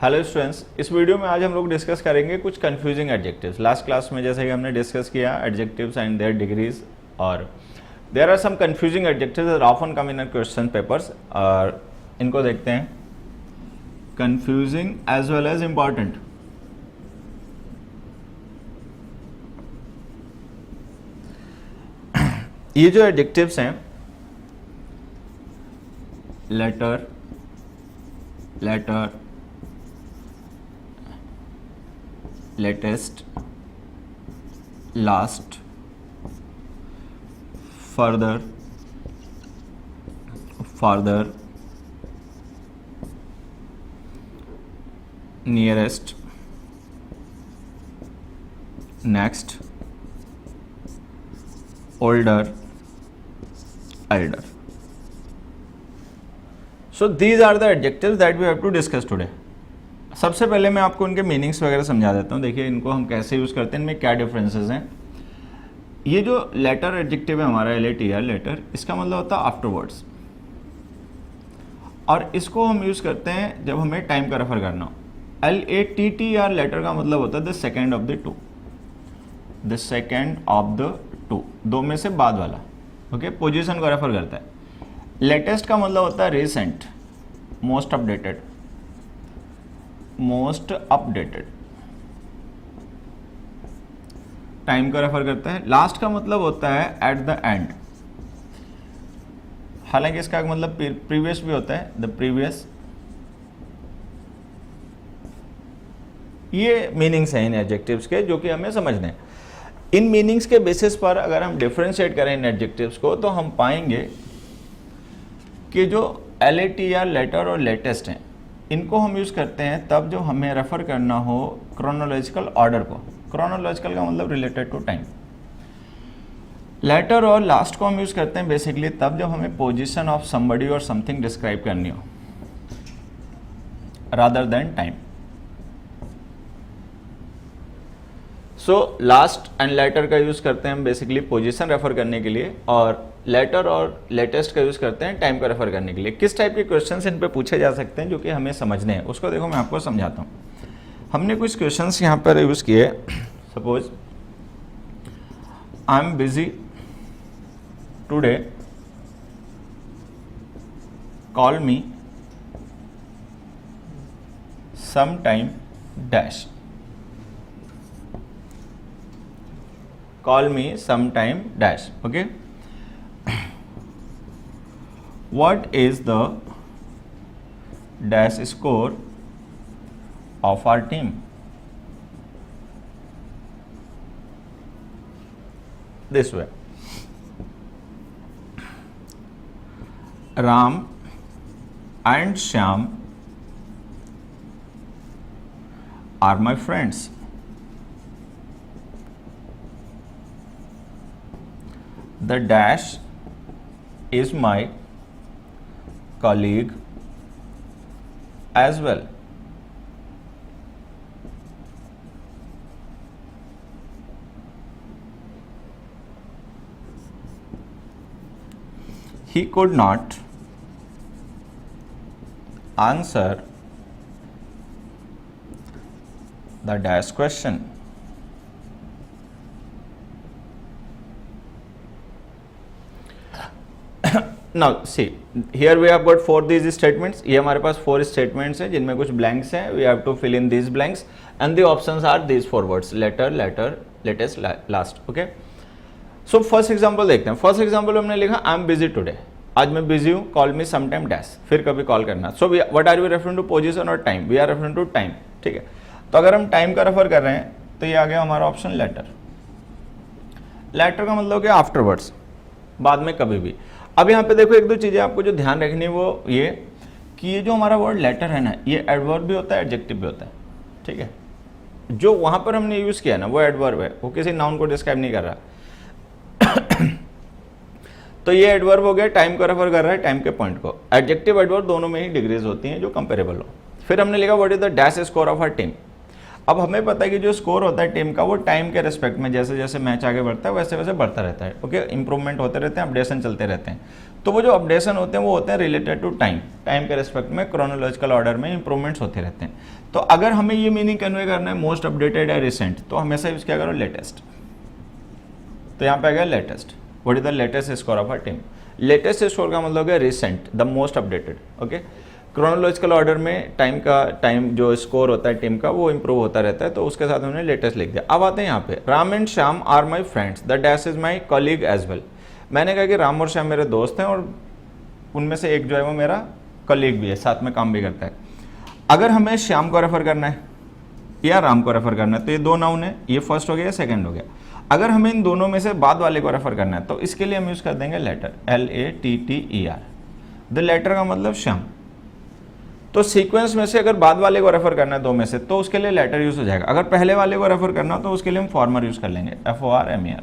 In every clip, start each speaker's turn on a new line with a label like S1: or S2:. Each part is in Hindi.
S1: हेलो स्टूडेंट्स, इस वीडियो में आज हम लोग डिस्कस करेंगे कुछ कंफ्यूजिंग एडजेक्टिव्स। लास्ट क्लास में जैसे कि हमने डिस्कस किया एडजेक्टिव्स एंड देयर डिग्रीज, और there are some confusing adjectives that often come in question papers, और इनको देखते हैं। Confusing as well as important. ये जो एडजेक्टिव्स हैं, later, latter, latest, last, further, farther, nearest, next, older, elder. So these are the adjectives that we have to discuss today. सबसे पहले मैं आपको उनके मीनिंग्स वगैरह समझा देता हूँ। देखिए इनको हम कैसे यूज़ करते हैं, इनमें क्या डिफरेंसेस हैं। ये जो लेटर एडजेक्टिव है हमारा LATR, लेटर, इसका मतलब होता है आफ्टरवर्ड्स, और इसको हम यूज़ करते हैं जब हमें टाइम का रेफर करना हो। LATTR लेटर का मतलब होता है the second of the two, the second of the two, दो में से बाद वाला। ओके, पोजीशन को रेफर करता है। लेटेस्ट का मतलब होता है recent, most updated, most updated, time को रेफर करता है। लास्ट का मतलब होता है एट द एंड, हालांकि इसका मतलब प्रीवियस भी होता है, द प्रीवियस। ये मीनिंग्स हैं इन एडजेक्टिव्स के जो कि हमें समझने हैं। इन मीनिंग्स के बेसिस पर अगर हम डिफरेंशिएट करें इन एडजेक्टिव्स को तो हम पाएंगे कि जो LATR लेटर और लेटेस्ट हैं, इनको हम यूज़ करते हैं तब जो हमें रेफर करना हो क्रोनोलॉजिकल ऑर्डर को। क्रोनोलॉजिकल का मतलब रिलेटेड टू टाइम। लेटर और लास्ट को हम यूज़ करते हैं बेसिकली तब जब हमें पोजीशन ऑफ समबडी और समथिंग डिस्क्राइब करनी हो rather than time. So last and later का यूज़ करते हैं हम बेसिकली पोजीशन रेफर करने के लिए, और लेटर और लेटेस्ट का यूज़ करते हैं टाइम को रेफर करने के लिए। किस टाइप के क्वेश्चंस इन पे पूछे जा सकते हैं जो कि हमें समझने हैं, उसको देखो मैं आपको समझाता हूँ। हमने कुछ क्वेश्चंस यहाँ पर यूज़ किए। Suppose I am busy today, call me some time dash, call me sometime dash. Okay, what is the dash score of our team? This way, Ram and Shyam are my friends. The dash is my colleague as well. He could not answer the dash question. Now see, here we have got 4 these statements. ये हमारे पास 4 statements हैं जिनमें कुछ blanks हैं. We have to fill in these blanks and the options are these 4 words: letter, letter, latest, last. Okay. So first example देखते हैं. First example हमने लिखा I am busy today. आज मैं busy हूँ. Call me sometime dash. फिर कभी call करना. So what are we referring to, position और time? We are referring to time. ठीक है. तो अगर हम time का रेफर कर रहे हैं तो ये आ गया हमारा ऑप्शन letter. Letter का मतलब क्या, afterwards, बाद में कभी भी। अब यहाँ पे देखो एक दो चीज़ें आपको जो ध्यान रखनी है वो ये कि ये जो हमारा वर्ड लेटर है ना, ये एडवर्ब भी होता है, एडजेक्टिव भी होता है। ठीक है, जो वहाँ पर हमने यूज़ किया ना वो एडवर्ब है, वो किसी नाउन को डिस्क्राइब नहीं कर रहा। तो ये एडवर्ब हो गया, टाइम को रेफर कर रहा है, टाइम के पॉइंट को। एडजेक्टिव एडवर्ब दोनों में ही डिग्रीज होती हैं जो कंपेरेबल हो। फिर हमने लिखा what is the dash score of our team. अब हमें पता है कि जो स्कोर होता है टीम का वो टाइम के रिस्पेक्ट में जैसे जैसे मैच आगे बढ़ता है वैसे वैसे बढ़ता रहता है, ओके, इंप्रूवमेंट होते रहते हैं, अपडेशन चलते रहते हैं। तो वो जो अपडेशन होते हैं वो होते हैं रिलेटेड टू टाइम, टाइम के रिस्पेक्ट में क्रोनोलॉजिकल ऑर्डर में इंप्रूवमेंट्स होते रहते हैं। तो अगर हमें ये मीनिंग कन्वे करना है मोस्ट अपडेटेड या रिसेंट, तो हमेशा यूज क्या करो, लेटेस्ट। तो यहाँ पे आ गया latest, what is the latest score of a team. Latest score का मतलब है recent, the most updated, okay. Chronological order में टाइम जो स्कोर होता है टीम का वो इंप्रूव होता रहता है, तो उसके साथ हमने लेटेस्ट लिख दिया। अब आते हैं यहाँ पे, Ram and Shyam are my friends, the dash is my colleague as well. मैंने कहा कि राम और श्याम मेरे दोस्त हैं और उनमें से एक जो है वो मेरा कलीग भी है, साथ में काम भी करता है। अगर हमें श्याम को रेफर करना है या राम को रेफर करना है तो ये दो नाउन है, ये फर्स्ट हो गया, सेकंड हो गया। अगर हमें इन दोनों में से बाद वाले को रेफर करना है तो इसके लिए हम यूज कर देंगे लेटर, LATTER। द लेटर का मतलब श्याम। तो सीक्वेंस में से अगर बाद वाले को रेफर करना है दो में से तो उसके लिए लेटर यूज हो जाएगा। अगर पहले वाले को रेफर करना हो तो उसके लिए हम फॉर्मर यूज कर लेंगे, FORMER।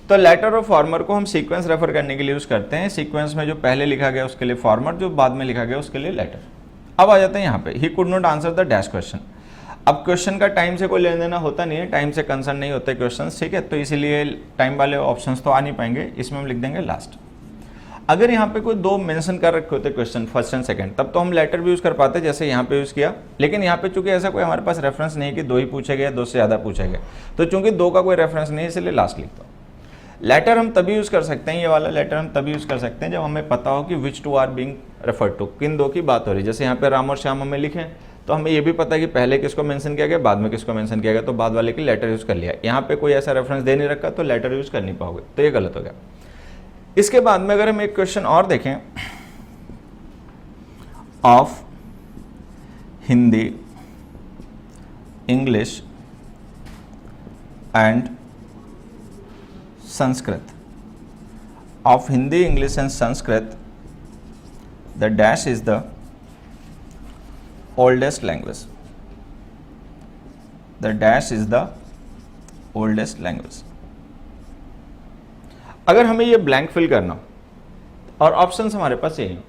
S1: तो लेटर और फॉर्मर को हम सीक्वेंस रेफर करने के लिए यूज करते हैं। सीक्वेंस में जो पहले लिखा गया उसके लिए फॉर्मर, जो बाद में लिखा गया उसके लिए लेटर। अब आ जाते हैं यहाँ पे, he could not answer the dash question. अब क्वेश्चन का टाइम से कोई लेना देना होता नहीं है, टाइम से कंसर्न नहीं होते क्वेश्चन, ठीक है, तो इसीलिए टाइम वाले ऑप्शंस तो आ नहीं पाएंगे, इसमें हम लिख देंगे लास्ट। अगर यहाँ पे कोई दो मेंशन कर रखे होते क्वेश्चन फर्स्ट एंड सेकंड, तब तो हम लेटर भी यूज कर पाते जैसे यहाँ पे यूज किया, लेकिन यहाँ पे चूंकि ऐसा कोई हमारे पास रेफरेंस नहीं है कि दो ही पूछे गए, दो से ज़्यादा पूछे गए, तो चूंकि दो का कोई रेफरेंस नहीं है इसलिए लास्ट लिखता हूँ। लेटर हम तभी यूज कर सकते हैं, ये वाला लेटर हम तभी यूज कर सकते हैं जब हमें पता हो कि which two are being referred to, किन दो की बात हो रही है। जैसे यहाँ पे राम और श्याम हमें लिखे तो हमें ये भी पता है कि पहले किसको मेंशन किया गया, बाद में किसको मेंशन किया गया, तो बाद वाले की लेटर यूज कर लिया। यहाँ पे कोई ऐसा रेफरेंस दे नहीं रखा तो लेटर यूज कर नहीं पाओगे, तो ये गलत हो गया। इसके बाद में अगर हम एक क्वेश्चन और देखें, of Hindi, English and Sanskrit, of Hindi, English and Sanskrit, the dash is the oldest language, the dash is the oldest language. अगर हमें ये ब्लैंक फिल करना हो और ऑप्शंस हमारे पास यही हो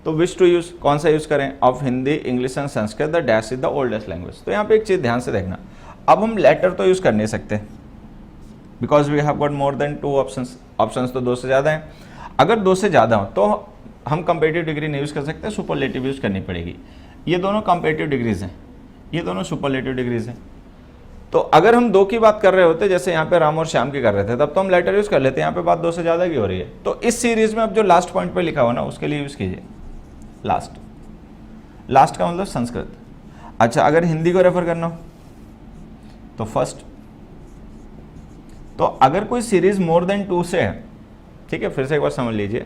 S1: तो विच टू यूज, कौन सा यूज करें, of Hindi, English and Sanskrit, the dash is the oldest language. तो यहाँ पे एक चीज ध्यान से देखना, अब हम लेटर तो यूज कर नहीं सकते because we have got more than 2 options, options तो 2 से ज़्यादा हैं। अगर 2 से ज़्यादा हो तो हम कंपेरेटिव डिग्री नहीं यूज़ कर सकते, सुपरलेटिव यूज़ करनी पड़ेगी। ये दोनों कंपेरेटिव डिग्रीज हैं, ये दोनों सुपरलेटिव डिग्रीज हैं। तो अगर हम 2 की बात कर रहे होते, जैसे यहाँ पे राम और श्याम की कर रहे थे, तब तो हम लेटर यूज़ कर लेते हैं। यहाँ पे बात 2 से ज़्यादा की हो रही है, तो इस सीरीज में अब जो लास्ट पॉइंट पे लिखा हुआ ना उसके लिए यूज़ कीजिए लास्ट। लास्ट का मतलब संस्कृत। अच्छा, अगर हिंदी को रेफर करना हो तो फर्स्ट। तो अगर कोई सीरीज मोर देन 2 से है, ठीक है, फिर से एक बार समझ लीजिए,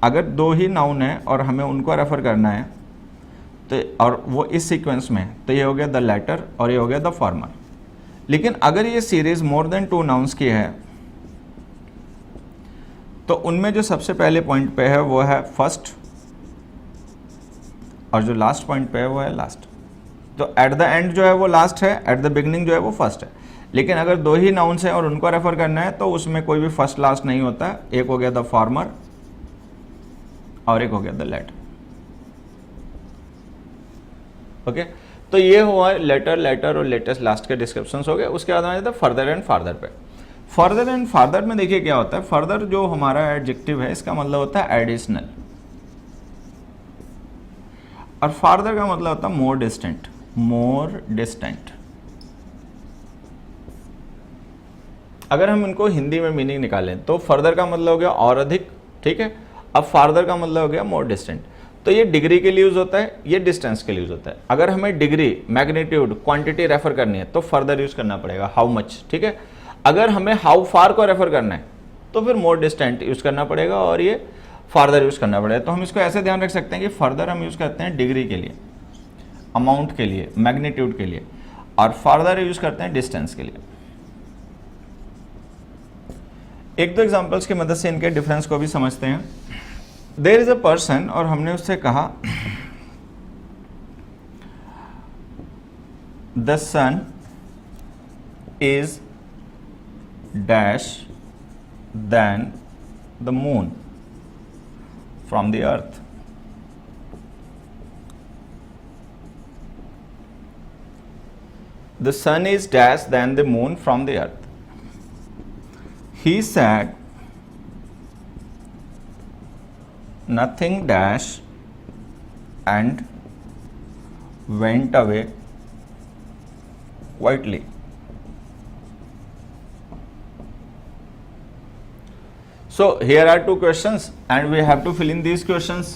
S1: अगर 2 ही नाउन है और हमें उनको रेफर करना है तो, और वो इस सीक्वेंस में, तो ये हो गया द लेटर और ये हो गया द फॉर्मर। लेकिन अगर ये सीरीज मोर देन 2 नाउन्स की है तो उनमें जो सबसे पहले पॉइंट पे है वो है फर्स्ट और जो लास्ट पॉइंट पे है वो है लास्ट। तो एट द एंड जो है वो लास्ट है, एट द बिगनिंग जो है वो फर्स्ट है। लेकिन अगर 2 ही नाउन्स हैं और उनको रेफर करना है तो उसमें कोई भी फर्स्ट लास्ट नहीं होता, एक हो गया द फॉर्मर और एक हो गया द लेटर। ओके, तो ये हुआ लेटर, लेटर और लेटेस्ट लास्ट के डिस्क्रिप्शंस हो गए। उसके बाद आ जाता है फर्दर एंड फार्दर पे। फर्दर एंड फार्दर में देखिए क्या होता है, फर्दर जो हमारा एडजेक्टिव है इसका मतलब होता है एडिशनल, और फार्दर का मतलब होता है मोर डिस्टेंट, मोर डिस्टेंट। अगर हम इनको हिंदी में मीनिंग निकालें तो फर्दर का मतलब हो गया और अधिक, ठीक है। अब फार्दर का मतलब हो गया मोर डिस्टेंट। तो ये डिग्री के लिए यूज होता है, ये डिस्टेंस के लिए यूज होता है। अगर हमें डिग्री, मैग्नीट्यूड, क्वांटिटी रेफर करनी है तो फर्दर यूज करना पड़ेगा, हाउ मच, ठीक है। अगर हमें हाउ फार को रेफर करना है तो फिर मोर डिस्टेंट यूज करना पड़ेगा और ये फार्दर यूज करना पड़ेगा। तो हम इसको ऐसे ध्यान रख सकते हैं कि फर्दर हम यूज करते हैं डिग्री के लिए, अमाउंट के लिए, मैग्नीट्यूड के लिए, और फार्दर यूज करते हैं डिस्टेंस के लिए। एक दो एग्जांपल्स की मदद से इनके डिफरेंस को भी समझते हैं। देयर इज अ पर्सन, और हमने उससे कहा the sun is dash than the moon from the earth. The sun is dash than the moon from the earth. He said nothing dash and went away quietly. So here are two questions and we have to fill in these questions.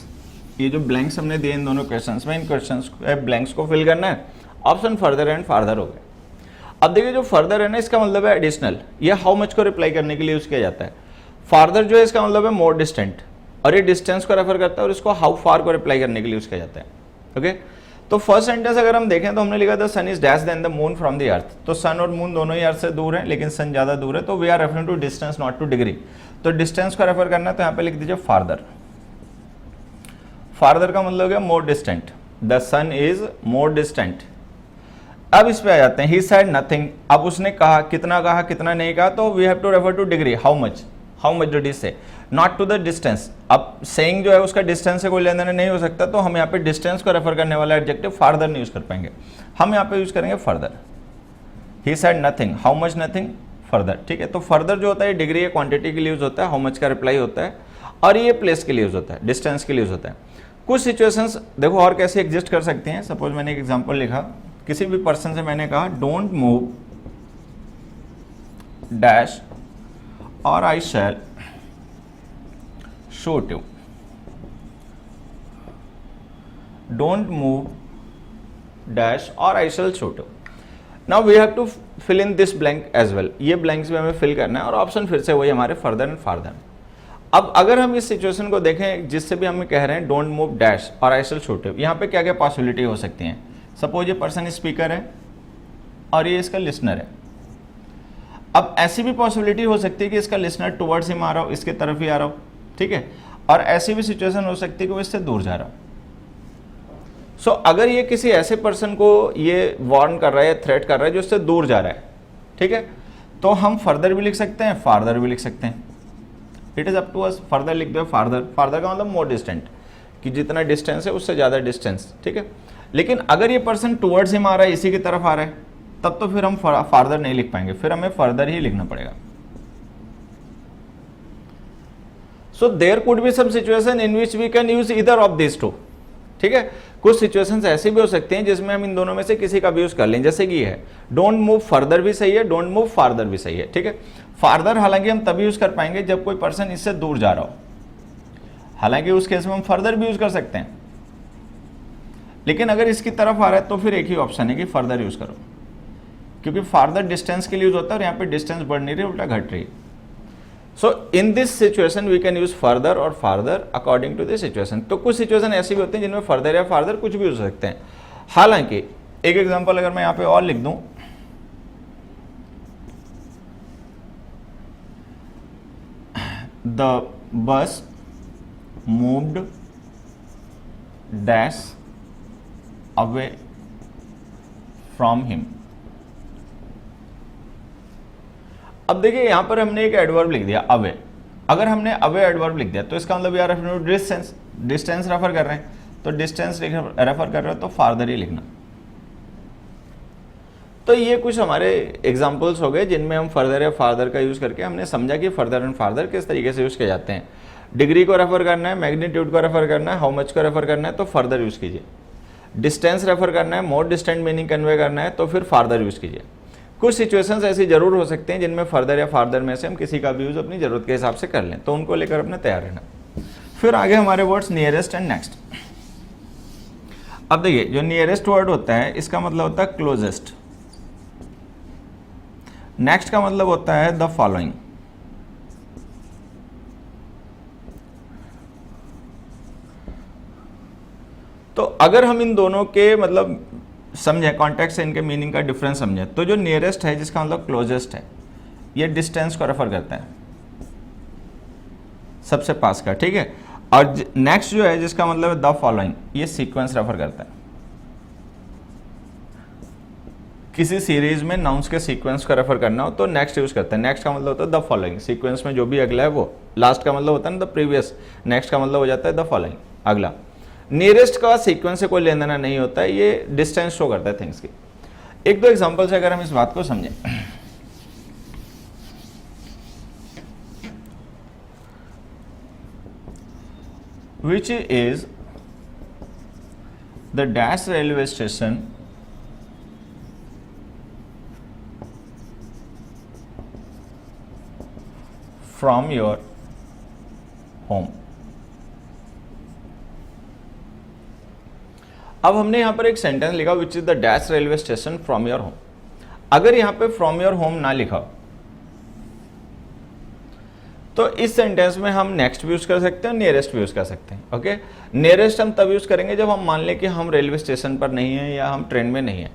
S1: ये जो blanks हमने दिए इन दोनों questions में, इन questions blanks को fill करना है. ऑप्शन फर्दर एंड फार्दर हो गए. अब देखिए जो फर्दर है ना, इसका मतलब है एडिशनल. ये हाउ मच को रिप्लाई करने के लिए यूज किया जाता है. फार्दर जो है इसका मतलब है मोर डिस्टेंट, और ये डिस्टेंस को रेफर करता है, और इसको हाउ फार को रिप्लाई करने के लिए यूज किया जाता है. ओके, तो फर्स्ट सेंटेंस अगर हम देखें तो हमने लिखा था sun is dash than the moon from the earth. तो सन और मून दोनों ही अर्थ से दूर हैं, लेकिन सन ज्यादा दूर है, तो we are referring to distance not to degree. तो डिस्टेंस को रेफर करना है तो यहाँ पे लिख दीजिए फार्दर. फार्दर का मतलब है more distant. The sun is more distant. अब इस पे आ जाते हैं. He said nothing. अब उसने कहा कितना नहीं कहा, तो we have to refer to degree. How much did he say, not to the distance. अब सेइंग जो है उसका डिस्टेंस से कोई लेन देन नहीं हो सकता, तो हम यहाँ पे डिस्टेंस को रेफर करने वाला एडजेक्टिव फार्दर नहीं यूज कर पाएंगे. हम यहाँ पे यूज करेंगे further. He said nothing, how much nothing, further. ठीक है, तो फर्दर जो होता है डिग्री या क्वांटिटी के लिए यूज होता है, हाउ मच का रिप्लाई होता है, और ये प्लेस के लिए यूज होता है, डिस्टेंस के लिए यूज होता है. कुछ सिचुएशंस देखो और कैसे एग्जिस्ट कर सकती हैं. सपोज मैंने एक एग्जांपल लिखा, किसी भी पर्सन से मैंने कहा don't move dash or I shall shoot you. Don't move dash or I shall shoot you. Now we have to fill in this blank as well. ये ब्लैंक्स भी हमें फिल करना है, और ऑप्शन फिर से वही हमारे फर्दर एंड फार्दर. अब अगर हम इस सिचुएशन को देखें जिससे भी हम कह रहे हैं don't move dash or I shall shoot you, यहाँ पे क्या क्या पॉसिबिलिटी हो सकती हैं. सपोज ये पर्सन स्पीकर है और ये इसका लिसनर है. अब ऐसी भी पॉसिबिलिटी हो सकती है कि इसका लिसनर टुवर्ड्स हिम आ रहा हो, इसके तरफ ही आ रहा हो. ठीक है, और ऐसी भी सिचुएशन हो सकती है कि वो इससे दूर जा रहा हो. सो अगर ये किसी ऐसे पर्सन को ये वार्न कर रहा है, थ्रेट कर रहा है जो इससे दूर जा रहा है, ठीक है, तो हम फर्दर भी लिख सकते हैं, फार्दर भी लिख सकते हैं. It is up to us. Further लिख दो. फार्दर का मतलब मोर डिस्टेंट, कि जितना डिस्टेंस है उससे ज़्यादा डिस्टेंस. ठीक है, लेकिन अगर ये पर्सन टुवर्ड्स हिम आ रहा है, इसी की तरफ आ रहा है, तब तो फिर हम फार्दर नहीं लिख पाएंगे, फिर हमें फर्दर ही लिखना पड़ेगा. So there could be some situation in which we can use either of this two. ठीक है, कुछ सिचुएशंस ऐसी भी हो सकती हैं जिसमें हम इन दोनों में से किसी का भी यूज कर लें. जैसे कि है डोंट मूव फर्दर भी सही है, डोंट मूव फार्दर भी सही है. ठीक है, फार्दर हालांकि हम तभी यूज कर पाएंगे जब कोई पर्सन इससे दूर जा रहा हो. हालांकि उस केस में हम फर्दर भी यूज कर सकते हैं, लेकिन अगर इसकी तरफ आ रहा है तो फिर एक ही ऑप्शन है कि फर्दर यूज करो, क्योंकि फार्दर डिस्टेंस के लिए यूज होता है और यहाँ पे डिस्टेंस बढ़ नहीं रही, उल्टा घट रही है. So in this situation we can use further और farther according to this situation. तो कुछ सिचुएशन ऐसी भी होती हैं जिनमें फर्दर या फार्दर कुछ भी यूज हो सकते हैं. हालांकि एक एग्जांपल अगर मैं यहाँ पे और लिख दूं, the bus moved dash away from him. अब देखिए यहां पर हमने एक एडवर्ब लिख दिया अवे. अगर हमने अवे एडवर्ब लिख दिया तो इसका मतलब यार डिस्टेंस रेफर कर रहे हैं, तो डिस्टेंस रेफर कर रहे हो तो फार्दर ही लिखना. तो ये कुछ हमारे एग्जांपल्स हो गए जिनमें हम फर्दर या फार्दर का यूज करके हमने समझा कि फर्दर एंड फार्दर किस तरीके से यूज किए जाते हैं. डिग्री को रेफर करना है, मैग्नीट्यूड को रेफर करना है, हाउ मच को रेफर करना है तो फर्दर यूज कीजिए. डिस्टेंस रेफर करना है, मोर डिस्टेंट मीनिंग कन्वे करना है तो फिर फार्दर यूज कीजिए. कुछ सिचुएशंस ऐसी जरूर हो सकते हैं जिनमें फर्दर या फार्दर में से हम किसी का भी यूज अपनी जरूरत के हिसाब से कर लें, तो उनको लेकर अपने तैयार रहना. फिर आगे हमारे वर्ड्स नियरेस्ट एंड नेक्स्ट. अब देखिए जो नियरेस्ट वर्ड होता है इसका मतलब होता है क्लोजेस्ट. नेक्स्ट का मतलब होता है द फॉलोइंग. तो अगर हम इन दोनों के मतलब समझे, कॉन्टेक्स्ट से इनके मीनिंग का डिफरेंस समझे, तो जो नियरेस्ट है जिसका मतलब क्लोजेस्ट है, ये डिस्टेंस को रेफर करता है, सबसे पास का. ठीक है, और नेक्स्ट जो है जिसका मतलब है द फॉलोइंग, ये सीक्वेंस रेफर करता है. किसी सीरीज में नाउन्स के सीक्वेंस को रेफर करना हो तो नेक्स्ट यूज करते हैं. नेक्स्ट का मतलब होता है द फॉलोइंग. सीक्वेंस में जो भी अगला है वो. लास्ट का मतलब होता है ना द प्रीवियस. नेक्स्ट का मतलब हो जाता है द फॉलोइंग, अगला. नियरेस्ट का सीक्वेंस से कोई लेना देना नहीं होता है, ये डिस्टेंस शो करता है थिंग्स की. एक दो एग्जांपल से अगर हम इस बात को समझें, which is the dash railway station from your home। अब हमने यहां पर एक सेंटेंस लिखा which is the dash railway station from your home. अगर यहां पे फ्रॉम योर होम ना लिखा तो इस सेंटेंस में हम नेक्स्ट भी यूज कर सकते हैं, नियरेस्ट भी यूज कर सकते हैं। ओके, नियरेस्ट हम तब यूज करेंगे जब हम मान लें कि हम रेलवे स्टेशन पर नहीं है या हम ट्रेन में नहीं है।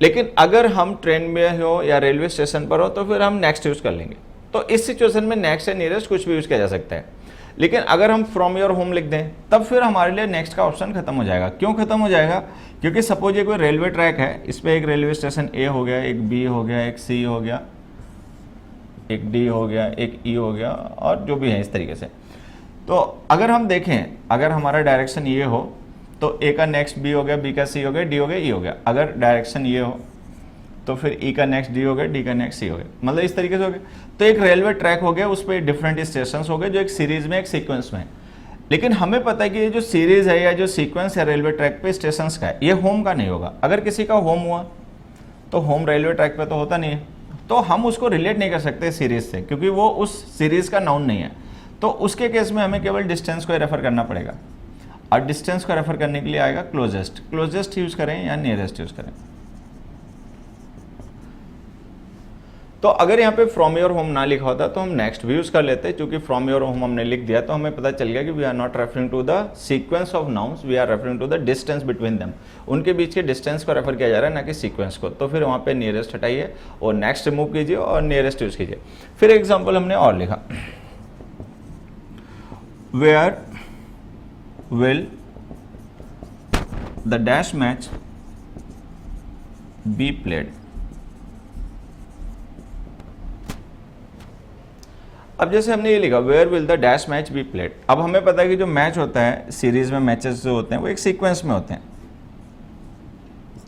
S1: लेकिन अगर हम ट्रेन में हो या रेलवे स्टेशन पर हो तो फिर हम नेक्स्ट यूज कर लेंगे। तो इस सिचुएशन में नेक्स्ट या नियरेस्ट कुछ भी यूज किया जा सकता है। लेकिन अगर हम फ्रॉम योर होम लिख दें तब फिर हमारे लिए नेक्स्ट का ऑप्शन खत्म हो जाएगा। क्यों खत्म हो जाएगा? क्योंकि सपोज ये कोई रेलवे ट्रैक है, इस पर एक रेलवे स्टेशन ए हो गया, एक बी हो गया, एक सी हो गया, एक डी हो गया, एक ई हो गया और जो भी है इस तरीके से। तो अगर हम देखें, अगर हमारा डायरेक्शन ये हो तो ए का नेक्स्ट बी हो गया, बी का सी हो गया, डी हो गया, ई हो गया। अगर डायरेक्शन ये हो तो फिर ई का नेक्स्ट डी हो गया, डी का नेक्स्ट सी हो गया, मतलब इस तरीके से हो गया। तो एक रेलवे ट्रैक हो गया, उस पर डिफरेंट स्टेशन हो गए जो एक सीरीज में, एक सीक्वेंस में है। लेकिन हमें पता है कि ये जो सीरीज है या जो सीक्वेंस है रेलवे ट्रैक पे स्टेशन का है, ये होम का नहीं होगा। अगर किसी का होम हुआ तो होम रेलवे ट्रैक पे तो होता नहीं है, तो हम उसको रिलेट नहीं कर सकते सीरीज से, क्योंकि वो उस सीरीज का नाउन नहीं है। तो उसके केस में हमें केवल डिस्टेंस को रेफर करना पड़ेगा, और डिस्टेंस को रेफर करने के लिए आएगा क्लोजेस्ट। क्लोजेस्ट यूज करें या नियरेस्ट यूज करें। तो अगर यहाँ पे फ्रॉम योर होम ना लिखा होता तो हम नेक्स्ट भी यूज कर लेते, क्योंकि फ्रॉम योर होम हमने लिख दिया तो हमें पता चल गया कि we are not referring to the sequence of nouns, we are referring to the distance between them. उनके बीच के डिस्टेंस को रेफर किया जा रहा है, ना कि सीक्वेंस को। तो फिर वहाँ पे नियरेस्ट हटाइए और नेक्स्ट रिमूव कीजिए और नियरेस्ट यूज कीजिए। फिर एग्जाम्पल हमने और लिखा, where will the dash match be played. अब जैसे हमने ये लिखा, where will the dash match be played. अब हमें पता है कि जो मैच होता है सीरीज में, मैचेस जो होते हैं वो एक सीक्वेंस में होते हैं।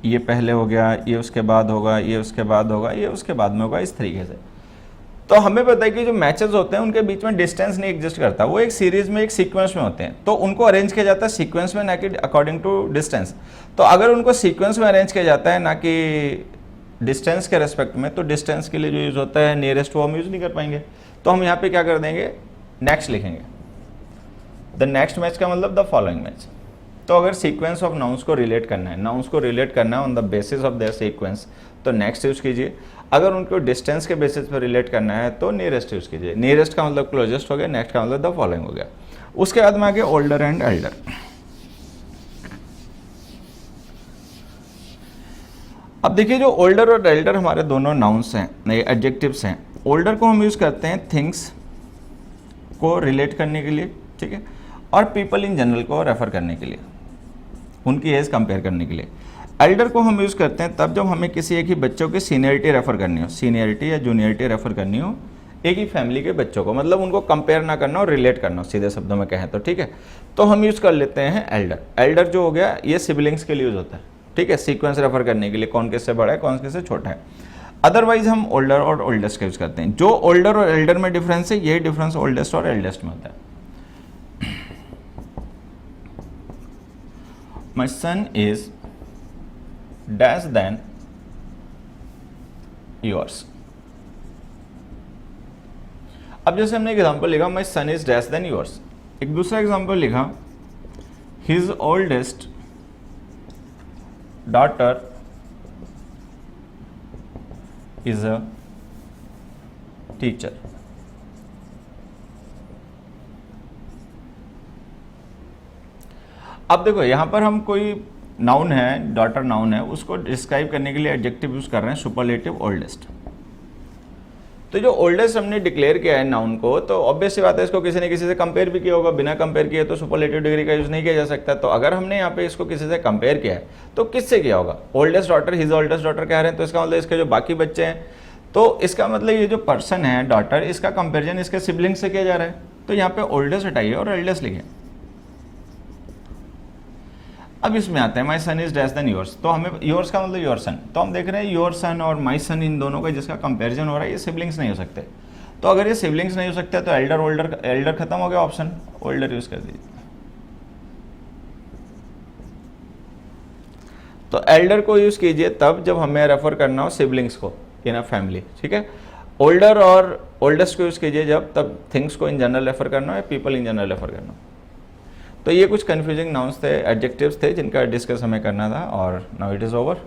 S1: ये पहले हो गया, ये उसके बाद होगा, ये उसके बाद होगा, ये उसके बाद में होगा, इस तरीके से। तो हमें पता है कि जो मैचेस होते हैं उनके बीच में डिस्टेंस नहीं एग्जिस्ट करता, वो एक सीरीज में, एक सीक्वेंस में होते हैं। तो उनको अरेंज किया जाता है सीक्वेंस में, ना कि अकॉर्डिंग टू डिस्टेंस। तो अगर उनको सीक्वेंस में अरेंज किया जाता है ना कि डिस्टेंस के रेस्पेक्ट में, तो डिस्टेंस के लिए जो यूज होता है नियरेस्ट वो हम यूज नहीं कर पाएंगे। तो हम यहाँ पे क्या कर देंगे, नेक्स्ट लिखेंगे। द नेक्स्ट मैच का मतलब द फॉलोइंग मैच। तो अगर सीक्वेंस ऑफ नाउन्स को रिलेट करना है, नाउन्स को रिलेट करना है on the basis of their sequence, तो नेक्स्ट यूज कीजिए। अगर उनको डिस्टेंस के बेसिस पर रिलेट करना है तो नियरेस्ट यूज कीजिए। नियरेस्ट का मतलब क्लोजेस्ट हो गया, नेक्स्ट का मतलब द फॉलोइंग हो गया। उसके बाद में आगे ओल्डर एंड एल्डर। अब देखिए, जो ओल्डर और एल्डर हमारे दोनों नाउन्स हैं, एडजेक्टिव्स हैं। ओल्डर को हम यूज़ करते हैं थिंग्स को रिलेट करने के लिए, ठीक है, और पीपल इन जनरल को रेफर करने के लिए, उनकी एज कंपेयर करने के लिए। एल्डर को हम यूज़ करते हैं तब जब हमें किसी एक ही बच्चों की सीनियरिटी रेफर करनी हो, सीनियरिटी या जूनियरिटी रेफर करनी हो एक ही फैमिली के बच्चों को, मतलब उनको कंपेयर ना करना और रिलेट करना, सीधे शब्दों में कहें तो, ठीक है। तो हम यूज़ कर लेते हैं एल्डर। एल्डर जो हो गया ये सिबलिंग्स के लिए यूज़ होता है, ठीक है, सीक्वेंस रेफर करने के लिए, कौन किससे बड़ा है, कौन किससे छोटा है। अदरवाइज हम ओल्डर और ओल्डेस्ट का यूज करते हैं। जो ओल्डर और एल्डर में डिफरेंस है, यही डिफरेंस ओल्डेस्ट और एल्डेस्ट में होता है। माई सन इज डैश देन योर्स। अब जैसे हमने एक एग्जांपल लिखा, माई सन इज डैश देन योर्स। एक दूसरा एग्जांपल लिखा, his oldest daughter is a teacher। अब देखो यहां पर हम कोई नाउन है, डॉटर नाउन है, उसको डिस्क्राइब करने के लिए एडजेक्टिव यूज कर रहे हैं, सुपरलेटिव ओल्डेस्ट। तो जो ओल्डेस्ट हमने डिक्लेयर किया है नाउन को, तो ऑब्वियस सी बात है इसको किसी ने किसी से कंपेयर भी किया होगा। बिना कंपेयर किए तो सुपरलेटिव डिग्री का यूज नहीं किया जा सकता। तो अगर हमने यहाँ पे इसको किसी से कंपेयर किया है तो किससे किया होगा? Oldest daughter, his oldest daughter कह रहे हैं, तो इसका मतलब इसके जो बाकी बच्चे हैं, तो इसका मतलब ये जो पर्सन है डॉटर, इसका कंपेरिजन इसके सिबलिंग से किया जा रहा है। तो यहाँ पे ओल्डेस्ट हटाइए और एल्डेस्ट लिखिए। अब इसमें आते हैं माई सन इज लेस देन योर्स, तो हमें योर्स का मतलब योर सन, तो हम देख रहे हैं योर सन और माई सन इन दोनों का जिसका कंपैरिजन हो रहा है ये सिबलिंग्स नहीं हो सकते। तो अगर ये सिबलिंग्स नहीं हो सकते तो एल्डर ओल्डर, एल्डर खत्म हो गया ऑप्शन, ओल्डर यूज कर दीजिए। तो एल्डर को यूज कीजिए तब जब हमें रेफर करना हो सिबलिंग्स को इन अ फैमिली, ठीक है। ओल्डर और ओल्डेस्ट को यूज कीजिए जब तब थिंग्स को इन जनरल रेफर करना हो या पीपल इन जनरल रेफर करना हो। तो ये कुछ कंफ्यूजिंग नाउन्स थे, एडजेक्टिव्स थे जिनका डिस्कस हमें करना था और नाउ इट इज ओवर।